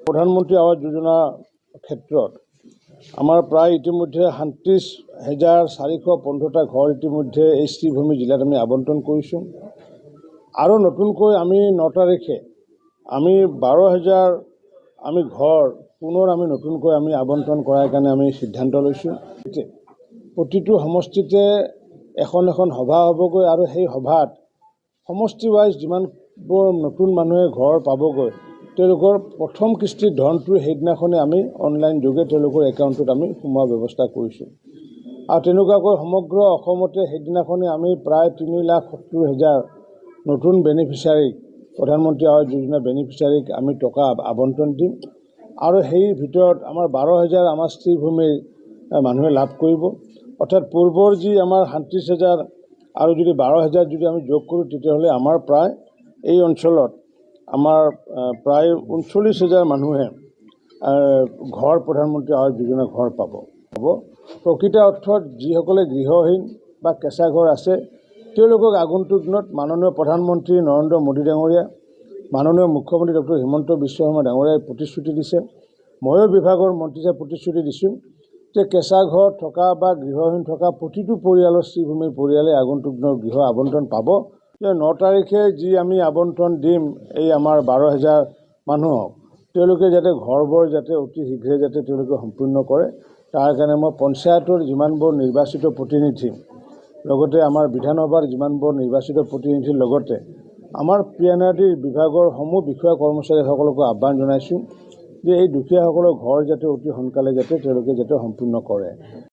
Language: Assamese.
প্ৰধানমন্ত্ৰী আৱাস যোজনা ক্ষেত্ৰত আমাৰ প্ৰায় ইতিমধ্যে 37,415টা ঘৰ ইতিমধ্যে এই শ্ৰীভূমি জিলাত আমি আবণ্টন কৰিছোঁ আৰু নতুনকৈ আমি 9 তাৰিখে আমি 12,000 আমি ঘৰ পুনৰ আমি নতুনকৈ আমি আবণ্টন কৰাৰ কাৰণে আমি সিদ্ধান্ত লৈছোঁ। প্ৰতিটো সমষ্টিতে এখন সভা হ'বগৈ আৰু সেই সভাত সমষ্টি ৱাইজ যিমানবোৰ নতুন মানুহে ঘৰ পাবগৈ তেওঁলোকৰ প্ৰথম কিস্তিৰ ধনটো সেইদিনাখনে আমি অনলাইন যোগে তেওঁলোকৰ একাউণ্টত আমি সোমোৱাৰ ব্যৱস্থা কৰিছোঁ আৰু তেনেকুৱাকৈ সমগ্ৰ অসমতে সেইদিনাখনে আমি প্ৰায় 3,70,000 নতুন বেনিফিচিয়াৰীক প্ৰধানমন্ত্ৰী আৱাস যোজনা বেনিফিচিয়াৰীক আমি টকা আবণ্টন দিম আৰু সেই ভিতৰত আমাৰ 12,000 আমাৰ শ্ৰীভূমিৰ মানুহে লাভ কৰিব। অৰ্থাৎ পূৰ্বৰ যি আমাৰ 37,000 আৰু যদি 12,000 যদি আমি যোগ কৰোঁ তেতিয়াহ'লে আমাৰ প্ৰায় এই অঞ্চলত আমাৰ প্ৰায় 39,000 মানুহে ঘৰ প্ৰধানমন্ত্ৰী আৱাস যোজনা ঘৰ পাব। প্ৰকৃত অৰ্থত যিসকলে গৃহহীন বা কেঁচা ঘৰ আছে তেওঁলোকক আগন্তুক দিনত মাননীয় প্ৰধানমন্ত্ৰী নৰেন্দ্ৰ মোদী ডাঙৰীয়া, মাননীয় মুখ্যমন্ত্ৰী ডক্টৰ হিমন্ত বিশ্ব শৰ্মা ডাঙৰীয়াই প্ৰতিশ্ৰুতি দিছে, ময়ো বিভাগৰ মন্ত্ৰী হিচাপে প্ৰতিশ্ৰুতি দিছোঁ যে কেঁচা ঘৰ থকা বা গৃহহীন থকা প্ৰতিটো পৰিয়ালৰ শ্ৰীভূমিৰ পৰিয়ালে আগন্তুক দিনৰ গৃহ আবণ্টন পাব। যে 9 তাৰিখে যি আমি আবণ্টন দিম এই আমাৰ 12,000 মানুহক তেওঁলোকে যাতে ঘৰবোৰ যাতে অতি শীঘ্ৰে যাতে তেওঁলোকে সম্পূৰ্ণ কৰে তাৰ কাৰণে মই পঞ্চায়তৰ যিমানবোৰ নিৰ্বাচিত প্ৰতিনিধি লগতে আমাৰ বিধানসভাৰ যিমানবোৰ নিৰ্বাচিত প্ৰতিনিধিৰ লগতে আমাৰ PNRD বিভাগৰ সমূহ বিষয়া কৰ্মচাৰীসকলকো আহ্বান জনাইছোঁ যে এই দুখীয়াসকলৰ ঘৰ যাতে অতি সোনকালে যাতে তেওঁলোকে যাতে সম্পূৰ্ণ কৰে।